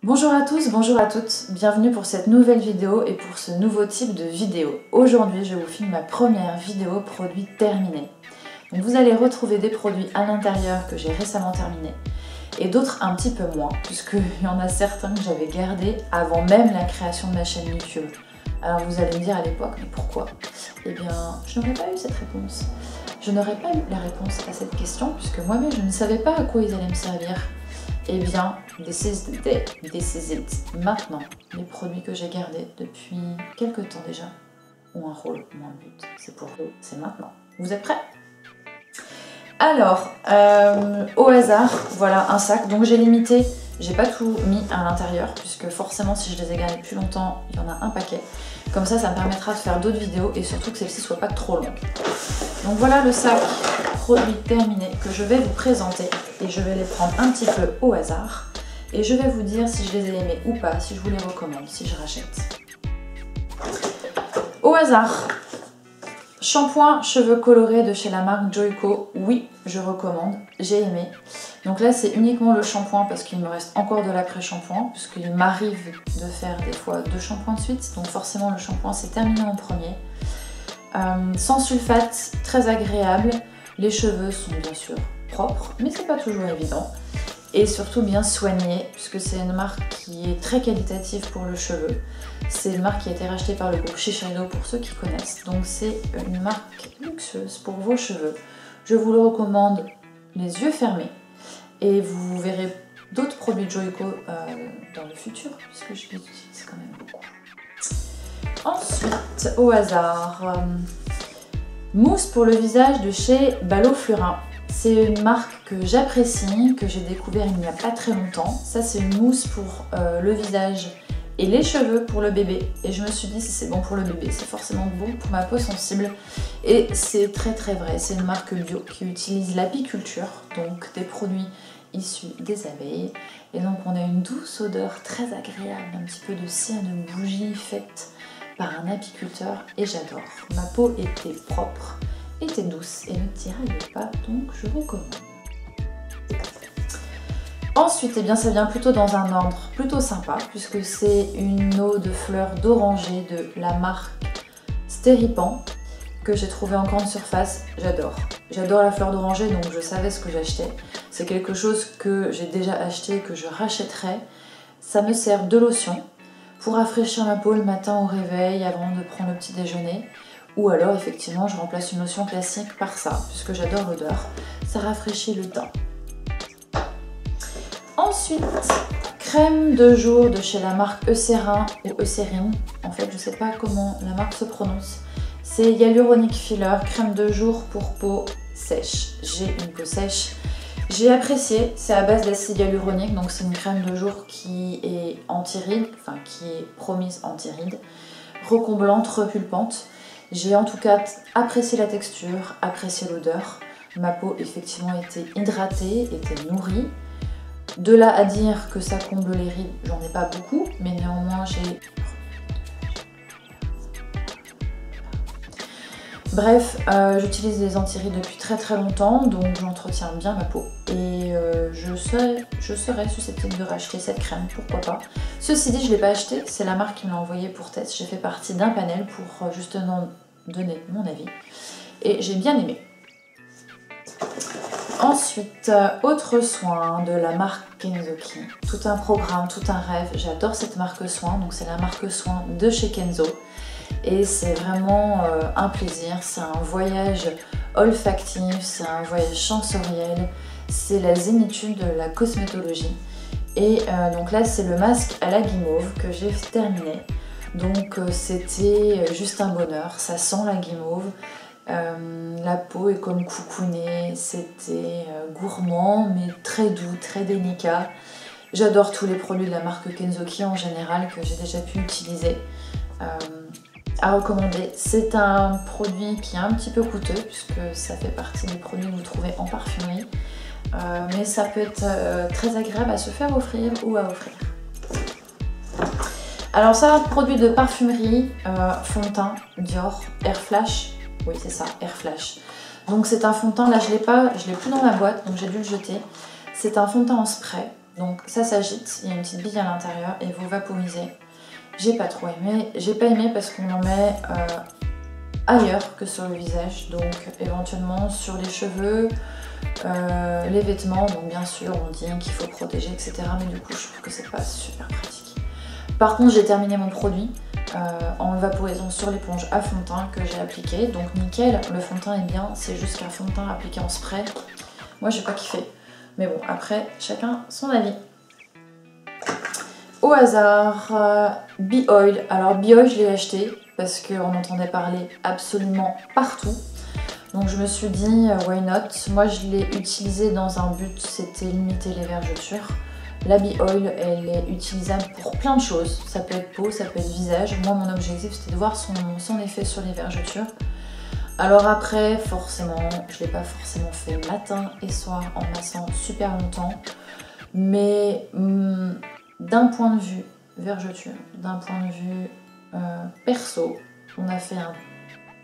Bonjour à tous, bonjour à toutes, bienvenue pour cette nouvelle vidéo et pour ce nouveau type de vidéo. Aujourd'hui, je vous filme ma première vidéo produit terminée. Donc vous allez retrouver des produits à l'intérieur que j'ai récemment terminés et d'autres un petit peu moins, puisqu'il y en a certains que j'avais gardés avant même la création de ma chaîne YouTube. Alors vous allez me dire à l'époque, mais pourquoi? Eh bien, je n'aurais pas eu cette réponse. Je n'aurais pas eu la réponse à cette question, puisque moi-même je ne savais pas à quoi ils allaient me servir. Eh bien, this is the day, this is it. Maintenant, les produits que j'ai gardés depuis quelques temps déjà ont un rôle ou un but. C'est pour vous, c'est maintenant. Vous êtes prêts? Alors, au hasard, voilà un sac. Donc j'ai limité, j'ai pas tout mis à l'intérieur, puisque forcément si je les ai gardés plus longtemps, il y en a un paquet. Comme ça me permettra de faire d'autres vidéos et surtout que celle-ci soit pas trop longue. Donc voilà le sac produit terminé que je vais vous présenter et je vais les prendre un petit peu au hasard et je vais vous dire si je les ai aimés ou pas, si je vous les recommande, si je rachète. Au hasard, shampoing cheveux colorés de chez la marque Joico, oui, je recommande, j'ai aimé. Donc là c'est uniquement le shampoing parce qu'il me reste encore de l'après-shampoing, puisqu'il m'arrive de faire des fois 2 shampoings de suite, donc forcément le shampoing c'est terminé en premier. Sans sulfate, très agréable, les cheveux sont bien sûr propres, mais c'est pas toujours évident. Et surtout bien soigné, puisque c'est une marque qui est très qualitative pour le cheveu. C'est une marque qui a été rachetée par le groupe Shiseido pour ceux qui connaissent, donc c'est une marque luxueuse pour vos cheveux. Je vous le recommande les yeux fermés. Et vous verrez d'autres produits Joico dans le futur, puisque je les utilise quand même beaucoup. Ensuite, au hasard, mousse pour le visage de chez Balo Flurin. C'est une marque que j'apprécie, que j'ai découvert il n'y a pas très longtemps. Ça, c'est une mousse pour le visage et les cheveux pour le bébé. Et je me suis dit, si c'est bon pour le bébé, c'est forcément bon pour ma peau sensible. Et c'est très très vrai. C'est une marque bio qui utilise l'apiculture, donc des produits issus des abeilles. Et donc on a une douce odeur très agréable, un petit peu de cire de bougie faite par un apiculteur et j'adore. Ma peau était propre, était douce et ne tiraillait pas, donc je recommande. Ensuite, eh bien, ça vient plutôt dans un ordre plutôt sympa, puisque c'est une eau de fleurs d'oranger de la marque Steripan que j'ai trouvé en grande surface. J'adore. J'adore la fleur d'oranger, donc je savais ce que j'achetais. C'est quelque chose que j'ai déjà acheté et que je rachèterai. Ça me sert de lotion pour rafraîchir ma peau le matin au réveil avant de prendre le petit déjeuner. Ou alors effectivement je remplace une lotion classique par ça, puisque j'adore l'odeur. Ça rafraîchit le teint. Ensuite, crème de jour de chez la marque Eucerin ou Eucerin. En fait je sais pas comment la marque se prononce. C'est Hyaluronic Filler, crème de jour pour peau sèche. J'ai une peau sèche. J'ai apprécié, c'est à base d'acide hyaluronique, donc c'est une crème de jour qui est anti-rides, enfin qui est promise anti-rides, recomblante, repulpante. J'ai en tout cas apprécié la texture, apprécié l'odeur. Ma peau effectivement était hydratée, était nourrie. De là à dire que ça comble les rides, j'en ai pas beaucoup, mais néanmoins j'ai... Bref, j'utilise des anti-rides depuis très très longtemps, donc j'entretiens bien ma peau. Et je serais susceptible de racheter cette crème, pourquoi pas. Ceci dit, je ne l'ai pas acheté, c'est la marque qui me l'a envoyé pour test. J'ai fait partie d'un panel pour justement donner mon avis. Et j'ai bien aimé. Ensuite, autre soin de la marque Kenzo-Ki. Tout un programme, tout un rêve. J'adore cette marque soin, donc c'est la marque soin de chez Kenzo. Et c'est vraiment un plaisir, c'est un voyage olfactif, c'est un voyage sensoriel, c'est la zénitude de la cosmétologie. Et donc là c'est le masque à la guimauve que j'ai terminé. Donc c'était juste un bonheur, ça sent la guimauve, la peau est comme coucounée, c'était gourmand mais très doux, très délicat. J'adore tous les produits de la marque Kenzo-Ki en général que j'ai déjà pu utiliser. À recommander. C'est un produit qui est un petit peu coûteux puisque ça fait partie des produits que vous trouvez en parfumerie, mais ça peut être très agréable à se faire offrir ou à offrir. Alors ça, produit de parfumerie, fond de teint Dior Air Flash, oui c'est ça, Air Flash. Donc c'est un fond de teint, là je l'ai plus dans ma boîte donc j'ai dû le jeter. C'est un fond de teint en spray, Donc ça s'agite, il y a une petite bille à l'intérieur et vous vaporisez. J'ai pas trop aimé, j'ai pas aimé parce qu'on en met ailleurs que sur le visage, donc éventuellement sur les cheveux, les vêtements, donc bien sûr on dit qu'il faut protéger etc, mais du coup je trouve que c'est pas super pratique. Par contre j'ai terminé mon produit en le vaporisant sur l'éponge à fond de teint que j'ai appliqué, donc nickel, le fond de teint est bien, c'est juste qu'un fond de teint appliqué en spray, moi j'ai pas kiffé, mais bon après chacun son avis. Au hasard, Bee Oil, alors Bee Oil je l'ai acheté parce qu'on entendait parler absolument partout. Donc je me suis dit, why not? Moi je l'ai utilisé dans un but, c'était limiter les vergetures. La Bee Oil, elle est utilisable pour plein de choses. Ça peut être peau, ça peut être visage. Moi mon objectif c'était de voir son effet sur les vergetures. Alors après, forcément, je ne l'ai pas forcément fait matin et soir en massant super longtemps. Mais d'un point de vue vergeture, d'un point de vue perso, on a fait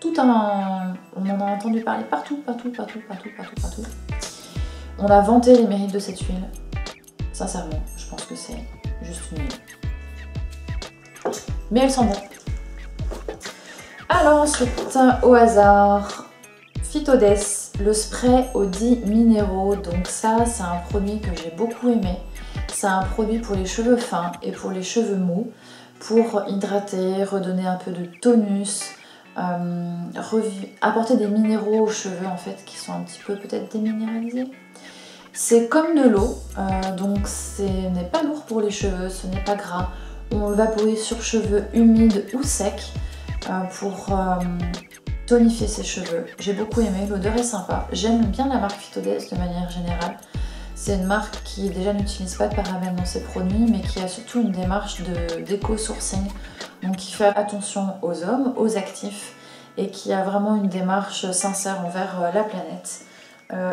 on en a entendu parler partout. On a vanté les mérites de cette huile. Sincèrement, je pense que c'est juste une huile. Mais elle sent bon. Alors ensuite, au hasard, Phytodes, le spray aux 10 minéraux. Donc ça, c'est un produit que j'ai beaucoup aimé. C'est un produit pour les cheveux fins et pour les cheveux mous, pour hydrater, redonner un peu de tonus, apporter des minéraux aux cheveux en fait qui sont un petit peu peut-être déminéralisés. C'est comme de l'eau, donc ce n'est pas lourd pour les cheveux, ce n'est pas gras. On le vaporise sur cheveux humides ou secs pour tonifier ses cheveux. J'ai beaucoup aimé, l'odeur est sympa. J'aime bien la marque Phytodes de manière générale. C'est une marque qui déjà n'utilise pas de parabènes dans ses produits, mais qui a surtout une démarche d'éco-sourcing, donc qui fait attention aux hommes, aux actifs, et qui a vraiment une démarche sincère envers la planète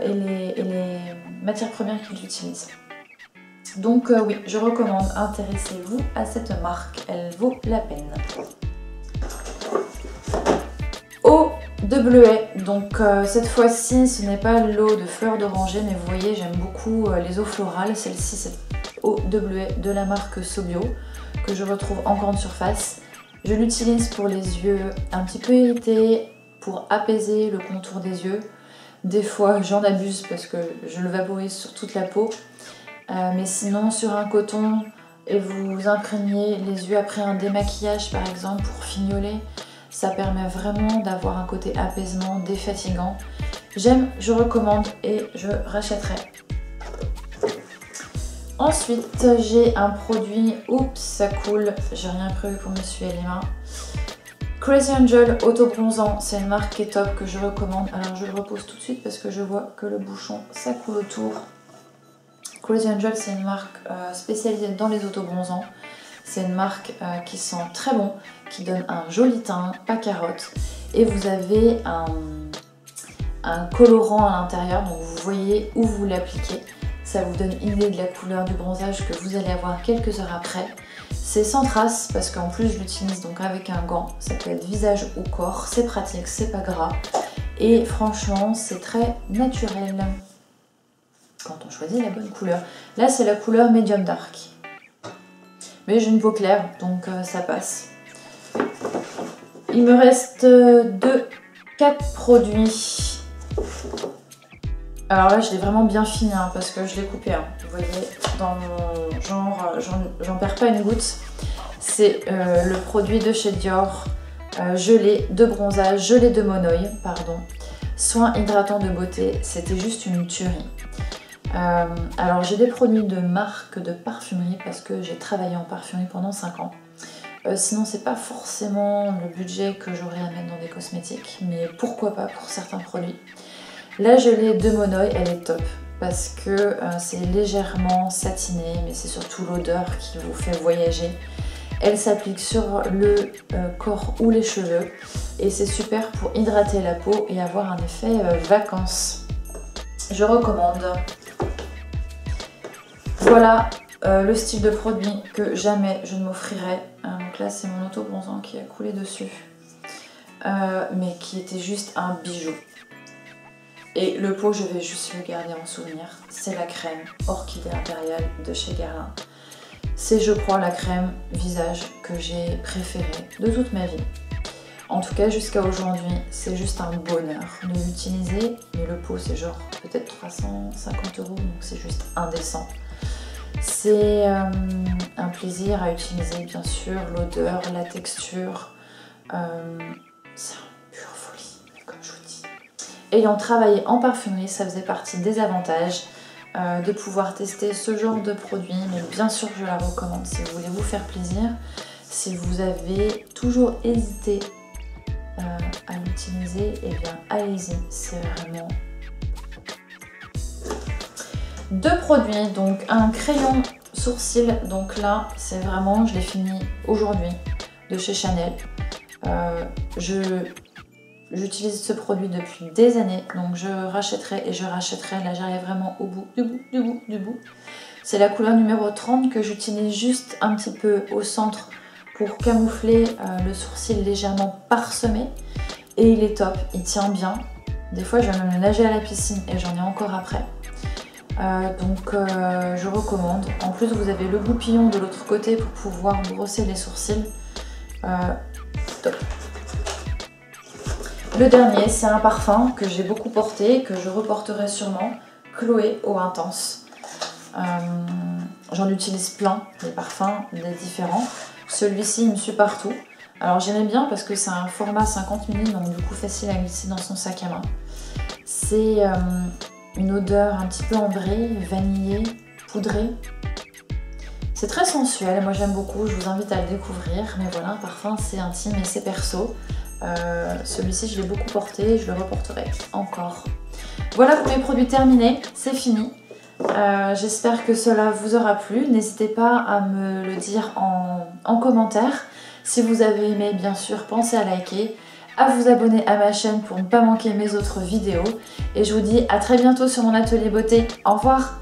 et les matières premières qu'ils utilisent. Donc oui, je recommande, intéressez-vous à cette marque, elle vaut la peine. Eau de bleuet, donc cette fois-ci ce n'est pas l'eau de fleurs d'oranger, mais vous voyez j'aime beaucoup les eaux florales. Celle-ci c'est eau de bleuet de la marque Sobio que je retrouve en grande surface. Je l'utilise pour les yeux un petit peu irrités, pour apaiser le contour des yeux. Des fois j'en abuse parce que je le vaporise sur toute la peau, mais sinon sur un coton et vous imprégnez les yeux après un démaquillage par exemple pour fignoler. Ça permet vraiment d'avoir un côté apaisement, défatigant. J'aime, je recommande et je rachèterai. Ensuite, j'ai un produit, oups, ça coule, j'ai rien prévu pour m'essuyer les mains. Crazy Angel Auto Bronzant, c'est une marque qui est top, que je recommande. Alors je le repose tout de suite parce que je vois que le bouchon, ça coule autour. Crazy Angel, c'est une marque spécialisée dans les autobronzants. C'est une marque qui sent très bon, qui donne un joli teint, pas carotte. Et vous avez un colorant à l'intérieur, donc vous voyez où vous l'appliquez. Ça vous donne une idée de la couleur du bronzage que vous allez avoir quelques heures après. C'est sans trace parce qu'en plus je l'utilise donc avec un gant. Ça peut être visage ou corps, c'est pratique, c'est pas gras. Et franchement, c'est très naturel quand on choisit la bonne couleur. Là, c'est la couleur Medium Dark. Mais j'ai une peau claire, donc ça passe. Il me reste 4 produits. Alors là, je l'ai vraiment bien fini hein, parce que je l'ai coupé. Hein. Vous voyez, dans mon genre, j'en perds pas une goutte. C'est le produit de chez Dior, gelée de bronzage, gelée de monoï, pardon. Soin hydratant de beauté, c'était juste une tuerie. Alors j'ai des produits de marque de parfumerie parce que j'ai travaillé en parfumerie pendant 5 ans. Sinon c'est pas forcément le budget que j'aurais à mettre dans des cosmétiques, mais pourquoi pas pour certains produits. La gelée de Monoï, elle est top parce que c'est légèrement satiné, mais c'est surtout l'odeur qui vous fait voyager. Elle s'applique sur le corps ou les cheveux et c'est super pour hydrater la peau et avoir un effet vacances. Je recommande. Voilà le style de produit que jamais je ne m'offrirai. Donc là c'est mon auto-bronzant qui a coulé dessus, mais qui était juste un bijou. Et le pot, je vais juste le garder en souvenir. C'est la crème Orchidée Impériale de chez Guerlain. C'est, je crois, la crème visage que j'ai préférée de toute ma vie. En tout cas, jusqu'à aujourd'hui, c'est juste un bonheur de l'utiliser. Mais le pot, c'est genre peut-être 350 €, donc c'est juste indécent. C'est un plaisir à utiliser, bien sûr. L'odeur, la texture, c'est une pure folie, comme je vous dis. Ayant travaillé en parfumerie, ça faisait partie des avantages de pouvoir tester ce genre de produit. Mais bien sûr, je la recommande si vous voulez vous faire plaisir. Si vous avez toujours hésité à l'utiliser, et bien allez-y, c'est vraiment... Deux produits, donc un crayon sourcil, donc là c'est vraiment, je l'ai fini aujourd'hui, de chez Chanel. J'utilise ce produit depuis des années, donc je rachèterai et je rachèterai, là j'arrive vraiment au bout, du bout. C'est la couleur numéro 30 que j'utilise juste un petit peu au centre pour camoufler le sourcil légèrement parsemé. Et il est top, il tient bien. Des fois je vais même le nager à la piscine et j'en ai encore après. Donc je recommande. En plus vous avez le goupillon de l'autre côté pour pouvoir brosser les sourcils. Top. Le dernier, c'est un parfum que j'ai beaucoup porté, que je reporterai sûrement. Chloé Eau Intense. J'en utilise plein, des parfums, des différents. Celui-ci, il me suit partout. Alors j'aimais bien parce que c'est un format 50 ml, donc du coup facile à glisser dans son sac à main. C'est une odeur un petit peu ambrée, vanillée, poudrée. C'est très sensuel, moi j'aime beaucoup, je vous invite à le découvrir. Mais voilà, un parfum c'est intime et c'est perso. Celui-ci je l'ai beaucoup porté, je le reporterai encore. Voilà pour mes produits terminés, c'est fini. J'espère que cela vous aura plu. N'hésitez pas à me le dire en commentaire. Si vous avez aimé, bien sûr, pensez à liker, à vous abonner à ma chaîne pour ne pas manquer mes autres vidéos. Et je vous dis à très bientôt sur mon atelier beauté. Au revoir!